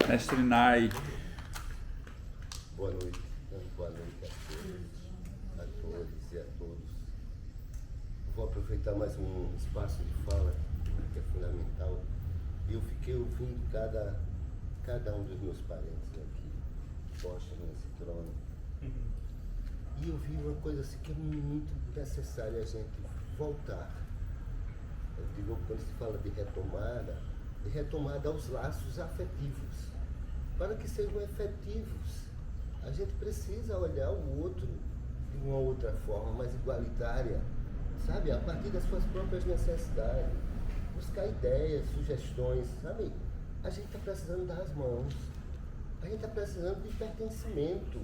Mestre Nai. Boa noite. Boa noite a todos e a todos. Vou aproveitar mais um espaço de fala, que é fundamental. Eu fiquei ouvindo cada um dos meus parentes aqui, que postam nesse trono. E eu vi uma coisa assim que é muito necessária a gente voltar. Eu digo, quando se fala de retomada aos laços afetivos. Para que sejam efetivos, a gente precisa olhar o outro de uma outra forma, mais igualitária, sabe? A partir das suas próprias necessidades. Buscar ideias, sugestões, sabe? A gente está precisando dar as mãos. A gente está precisando de pertencimento,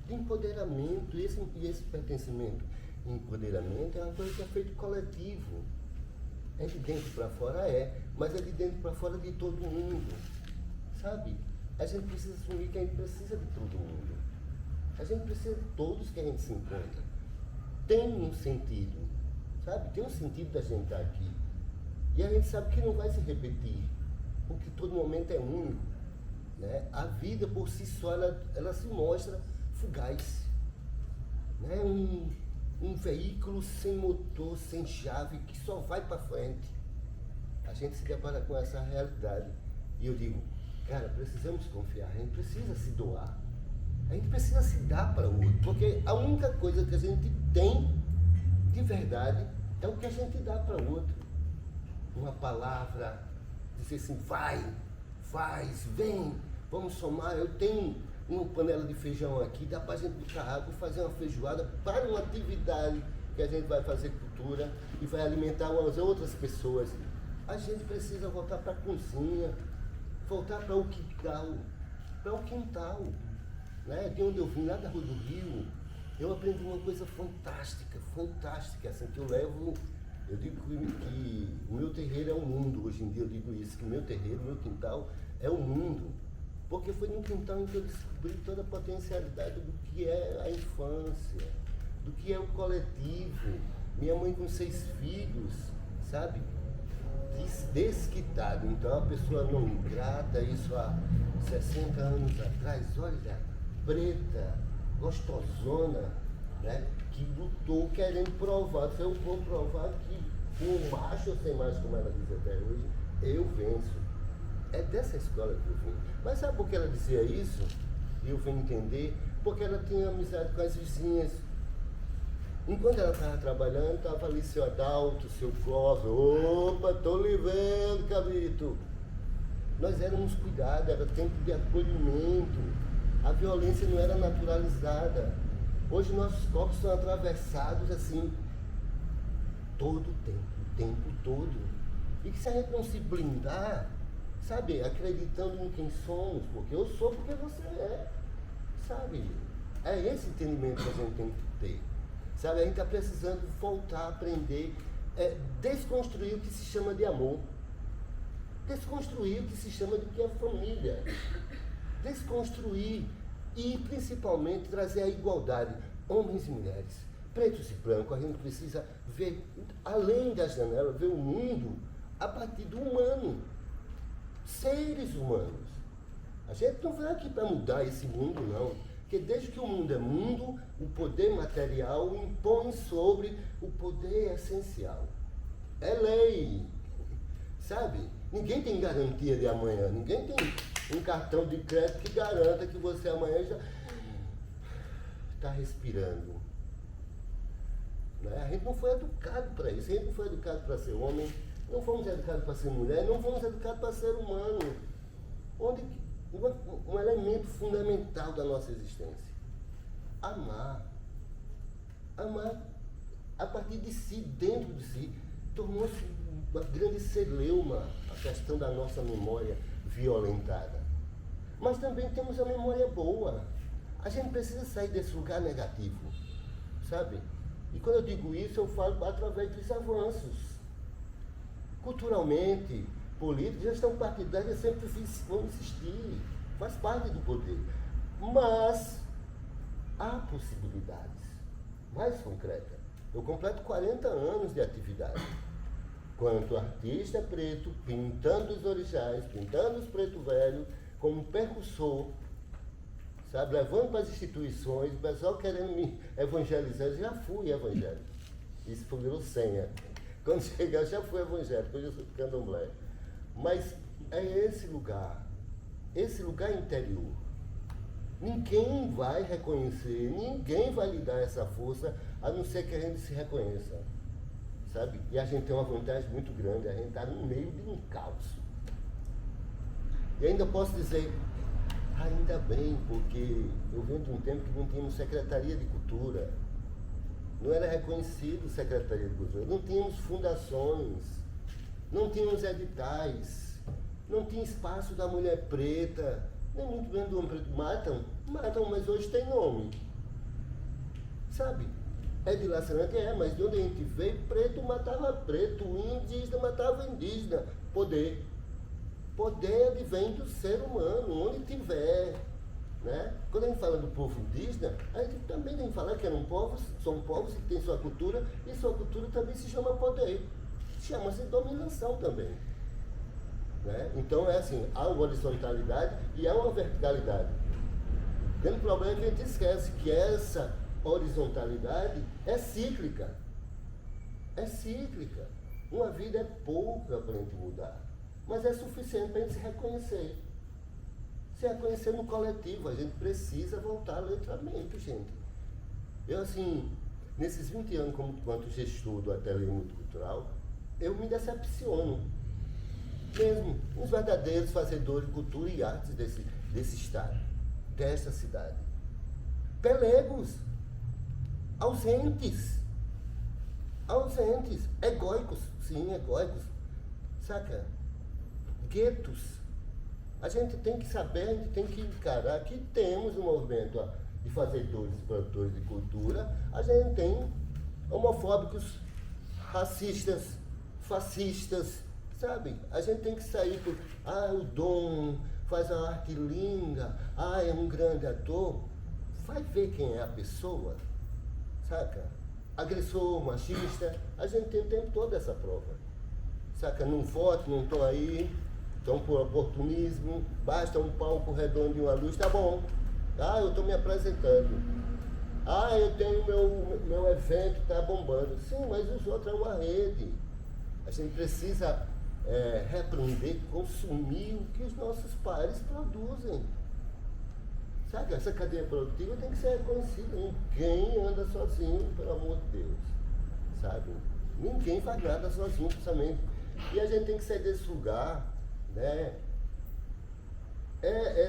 de empoderamento. E esse pertencimento e empoderamento é uma coisa que é feito coletivo. É de dentro para fora, mas é de dentro para fora de todo mundo, sabe? A gente precisa assumir que a gente precisa de todo mundo. A gente precisa de todos que a gente se encontra. Tem um sentido, sabe? Tem um sentido da gente estar aqui. E a gente sabe que não vai se repetir, porque todo momento é único, né? A vida por si só, ela se mostra fugaz, né? Um veículo sem motor, sem chave, que só vai para frente. A gente se depara com essa realidade. E eu digo, cara, precisamos confiar, a gente precisa se doar. A gente precisa se dar para o outro, porque a única coisa que a gente tem de verdade é o que a gente dá para o outro. Uma palavra, dizer assim, vai, faz, vem, vamos somar. Eu tenho uma panela de feijão aqui, dá para a gente botar água, fazer uma feijoada para uma atividade que a gente vai fazer cultura e vai alimentar as outras pessoas. A gente precisa voltar para a cozinha, voltar para o quintal, né? De onde eu vim, lá da Rua do Rio, eu aprendi uma coisa fantástica, assim, que eu levo. Eu digo que o meu terreiro é o mundo. Hoje em dia eu digo isso, que o meu terreiro, o meu quintal é o mundo. Porque foi no quintal em que eu descobri toda a potencialidade do que é a infância, do que é o coletivo. Minha mãe com 6 filhos, sabe? Desquitado. Então, a pessoa não grata, isso há 60 anos atrás, olha, preta, gostosona, né? Que lutou querendo provar. Se eu vou provar que com macho ou sem macho, como ela diz até hoje, eu venço. É dessa escola que eu vim. Mas sabe por que ela dizia isso? Eu vim entender, porque ela tinha amizade com as vizinhas. Enquanto ela estava trabalhando, estava ali seu Adalto, seu Clóvis. Opa, tô lhe vendo, cabrito. Nós éramos cuidados, era tempo de acolhimento. A violência não era naturalizada. Hoje nossos corpos são atravessados assim, todo o tempo todo. E que se a gente não se blindar, sabe, acreditando em quem somos, porque eu sou porque você é, sabe? É esse entendimento que a gente tem que ter. Sabe, a gente está precisando voltar a aprender, desconstruir o que se chama de amor, desconstruir o que se chama de que é família, desconstruir e principalmente trazer a igualdade, homens e mulheres, pretos e brancos. A gente precisa ver, além da janela, ver o mundo a partir do humano, seres humanos. A gente não veio aqui para mudar esse mundo, não. Porque desde que o mundo é mundo, o poder material impõe sobre o poder essencial. É lei, sabe? Ninguém tem garantia de amanhã, ninguém tem um cartão de crédito que garanta que você amanhã já está respirando. Né? A gente não foi educado para isso, a gente não foi educado para ser homem, não fomos educados para ser mulher, não fomos educados para ser humano. Um elemento fundamental da nossa existência. Amar. Amar a partir de si, dentro de si, tornou-se uma grande celeuma a questão da nossa memória violentada. Mas também temos a memória boa. A gente precisa sair desse lugar negativo, sabe? E quando eu digo isso, eu falo através dos avanços. Culturalmente, política, gestão partidária sempre vão existir, faz parte do poder. Mas há possibilidades mais concretas. Eu completo 40 anos de atividade. enquanto artista preto, pintando os orixás, pintando os preto velho, como percussor, sabe, levando para as instituições, o pessoal querendo me evangelizar, eu já fui evangélico. Isso virou senha. Quando chegar, eu já fui evangélico, hoje eu sou candomblé. Mas é esse lugar interior. Ninguém vai reconhecer, ninguém vai lhe dar essa força, a não ser que a gente se reconheça, sabe? E a gente tem uma vantagem muito grande, a gente está no meio de um caos. E ainda posso dizer, ainda bem, porque eu venho de um tempo que não tínhamos Secretaria de Cultura, não era reconhecido Secretaria de Cultura, não tínhamos fundações, não tínhamos editais, não tinha espaço da mulher preta, nem muito menos do homem preto. Matam, mas hoje tem nome. Sabe? É dilacerante, mas de onde a gente veio, preto matava preto, indígena matava indígena. Poder. Poder advém do ser humano, onde tiver. Né? Quando a gente fala do povo indígena, a gente também tem que falar que são povos que têm sua cultura, e sua cultura também se chama poder. Chama-se dominação também. Né? Então é assim, há uma horizontalidade e há uma verticalidade. O grande problema é que a gente esquece que essa horizontalidade é cíclica. É cíclica. Uma vida é pouca para a gente mudar, mas é suficiente para a gente se reconhecer. Se reconhecer no coletivo, a gente precisa voltar ao letramento, gente. Eu, assim, nesses 20 anos quanto gestor do Ateliê Multicultural, eu me decepciono. Mesmo, os verdadeiros fazedores de cultura e artes desse estado, dessa cidade. Pelegos, ausentes, egóicos, sim, egóicos, saca? Guetos. A gente tem que saber, a gente tem que encarar que temos um movimento de fazedores e produtores de cultura, a gente tem homofóbicos, racistas, fascistas, sabe? A gente tem que sair por, o Dom faz uma arte linda, é um grande ator. Vai ver quem é a pessoa, saca? Agressor, machista, a gente tem o tempo todo essa prova. Saca? Não voto, não estou aí, estão por oportunismo, basta um palco redondo e uma luz, tá bom. Eu estou me apresentando. Eu tenho meu evento, tá bombando. Sim, mas os outros é uma rede. A gente precisa repreender, consumir o que os nossos pares produzem. Sabe, essa cadeia produtiva tem que ser reconhecida. Ninguém anda sozinho, pelo amor de Deus. Sabe? Ninguém faz nada sozinho, principalmente. E a gente tem que sair desse lugar, né?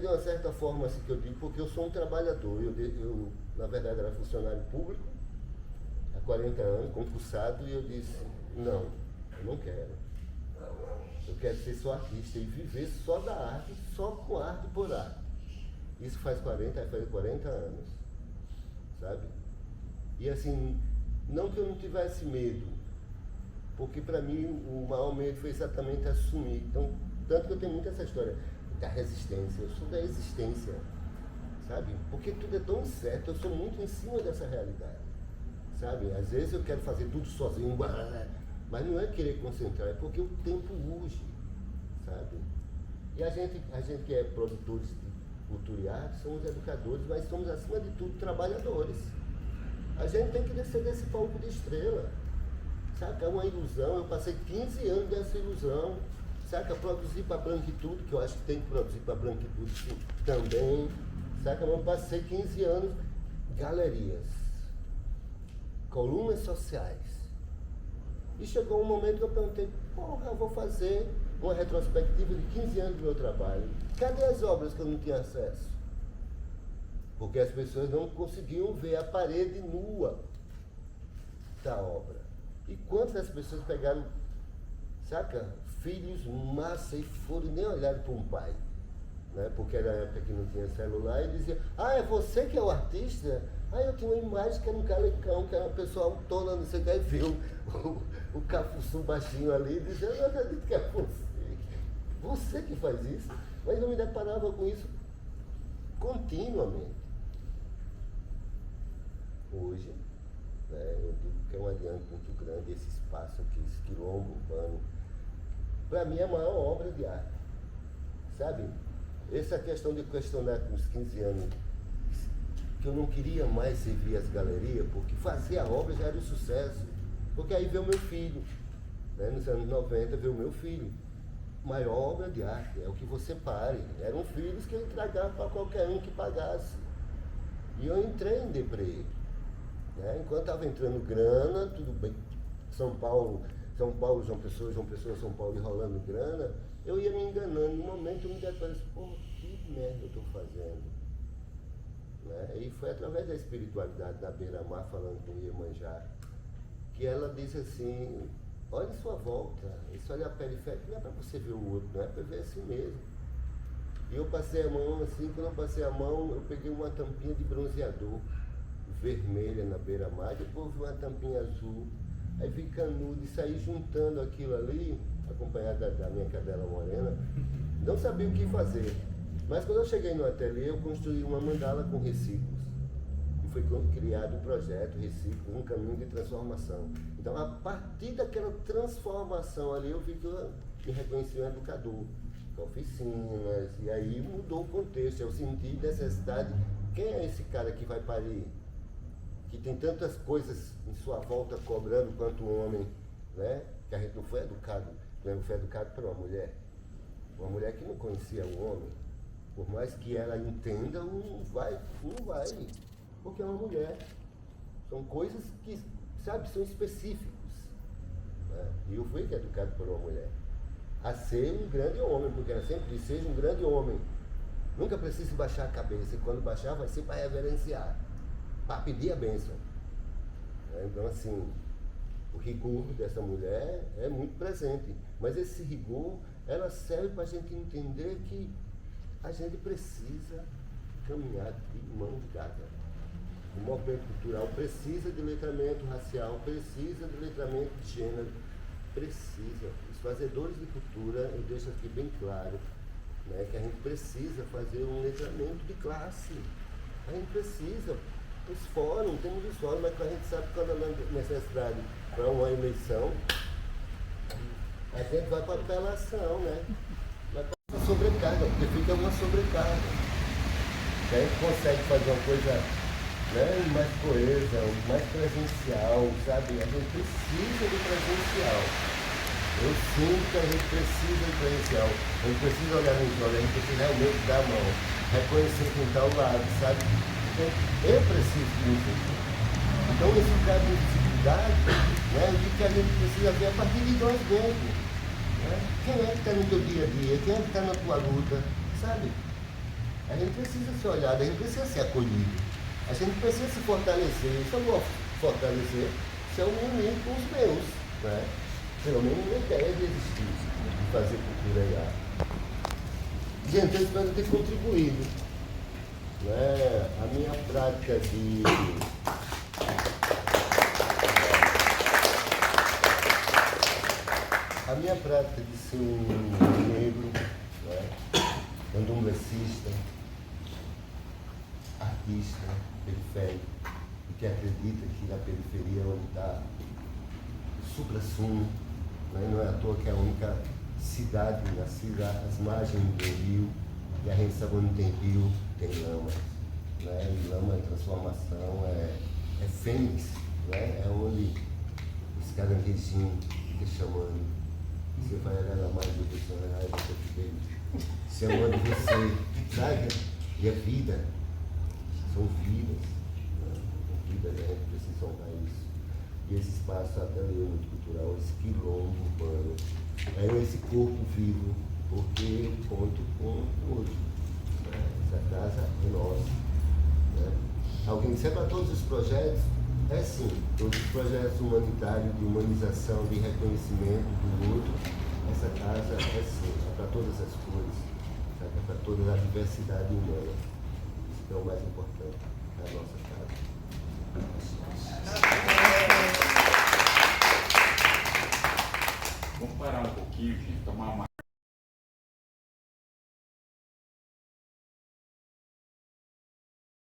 De uma certa forma assim que eu digo, porque eu sou um trabalhador. Eu na verdade, era funcionário público, há 40 anos, concursado, e eu disse, não, eu não quero. Eu quero ser só artista e viver só da arte, só com arte por arte. Isso faz 40 anos, sabe? E assim, não que eu não tivesse medo, porque para mim o maior medo foi exatamente assumir. Então, tanto que eu tenho muito essa história da resistência, eu sou da existência, sabe? Porque tudo é tão certo, eu sou muito em cima dessa realidade, sabe? Às vezes eu quero fazer tudo sozinho, mas não é querer concentrar, é porque o tempo urge, sabe? E a gente que é produtores de cultura e arte, somos educadores, mas somos, acima de tudo, trabalhadores. A gente tem que descer desse palco de estrela, saca? É uma ilusão, eu passei 15 anos dessa ilusão, saca? Produzir para branquitude, que eu acho que tem que produzir para branquitude sim, também, saca? Mas eu passei 15 anos, galerias, colunas sociais. E chegou um momento que eu perguntei, eu vou fazer uma retrospectiva de 15 anos do meu trabalho. Cadê as obras que eu não tinha acesso? Porque as pessoas não conseguiam ver a parede nua da obra. E quantas pessoas pegaram, saca, filhos massa e foram nem olharam para um pai. Né? Porque era a época que não tinha celular, e dizia, é você que é o artista? Eu tinha uma imagem que era um calecão, que era uma pessoa autona, não sei o que, e viu o cafuçu baixinho ali, e dizia, eu não acredito que é você. Você que faz isso? Mas eu me deparava com isso continuamente. Hoje, né, eu digo que é um adianto muito grande esse espírito espaço aqui, esse quilombo urbano, para mim é a maior obra de arte, sabe? Essa questão de questionar com os 15 anos, que eu não queria mais servir as galerias, porque fazer a obra já era um sucesso. Porque aí veio o meu filho, né? Nos anos 90 veio o meu filho. Maior obra de arte, é o que você pare. Eram filhos que eu entregava para qualquer um que pagasse. E eu entrei em deprê. Né? Enquanto estava entrando grana, tudo bem. São Paulo, João Pessoa, São Paulo e rolando grana, eu ia me enganando. No momento eu me deparei, pô, que merda eu estou fazendo? Né? E foi através da espiritualidade da Beira-Mar, falando com Iemanjá, que ela disse assim, olha sua volta, esse olhar periférico não é para você ver o outro, não é para ver assim mesmo. E eu passei a mão assim, quando eu passei a mão, eu peguei uma tampinha de bronzeador vermelha na Beira-Mar, depois vi uma tampinha azul, aí vi canudo e saí juntando aquilo ali, acompanhada da minha cadela morena, não sabia o que fazer. Mas quando eu cheguei no ateliê, eu construí uma mandala com reciclos. E foi criado o projeto Reciclos, um caminho de transformação. Então, a partir daquela transformação ali, eu vi que eu me reconheci um educador, com oficinas, e aí mudou o contexto. Eu senti necessidade. Quem é esse cara que vai parir? Que tem tantas coisas em sua volta cobrando quanto um homem, né? Que a gente não foi educado, não foi educado por uma mulher que não conhecia o homem. Por mais que ela entenda, não vai, porque é uma mulher. São coisas que, sabe, são específicos. Né? E eu fui educado por uma mulher. A ser um grande homem, porque ela sempre disse, seja um grande homem. Nunca precise baixar a cabeça, e quando baixar vai ser para reverenciar, para pedir a bênção. Né? Então, assim, o rigor dessa mulher é muito presente. Mas esse rigor, ela serve para a gente entender que a gente precisa caminhar de mão dada. O movimento cultural precisa de letramento racial, precisa de letramento de gênero, precisa. Os fazedores de cultura, eu deixo aqui bem claro, né, que a gente precisa fazer um letramento de classe. A gente precisa. Os fóruns, temos os fóruns, mas a gente sabe que quando há necessidade para uma eleição, a gente vai para a apelação, né? Uma sobrecarga, porque fica uma sobrecarga. A gente consegue fazer uma coisa, né, mais coesa, mais presencial, sabe? A gente precisa de presencial. Eu sinto que a gente precisa de presencial. A gente precisa olhar nos olhos, a gente precisa realmente dar a mão, reconhecer quem está ao lado, sabe? Então, eu preciso disso. Então, esse caso de dificuldade, né, eu digo que a gente precisa ver a partir de nós mesmos. Quem é que está no teu dia a dia? Quem é que está na tua luta? Sabe? A gente precisa ser olhado, a gente precisa ser acolhido. A gente precisa se fortalecer. Isso eu vou fortalecer se eu me unir com os meus. Né? Pelo menos uma ideia de existir, de fazer cultura e arte. Gente, eu espero ter contribuído. Né? A minha prática de... A minha prática de ser um negro, né, candomblessista, artista, periférico, e que acredita que na periferia é onde está o supra-sumo, né, não é à toa que é a única cidade nascida às margens do rio, e a gente sabe onde tem rio, tem lama. Né, e lama é transformação, é fênix, né, é onde os caranguejinhos ficam chamando. Você vai agradar mais do que você fiquei chamando você, sabe? E a vida, são vidas, né? São vidas, a gente precisa honrar isso. E esse espaço ateliê muito cultural, esse quilombo urbano, é esse corpo vivo, porque eu conto com todos. Né? Essa casa é nossa. Né? Alguém disse, é para todos os projetos? É sim, todos os projetos humanitários de humanização, de reconhecimento do outro, essa casa é sim, é para todas as cores, é para toda a diversidade humana. Isso é o mais importante, é a nossa casa.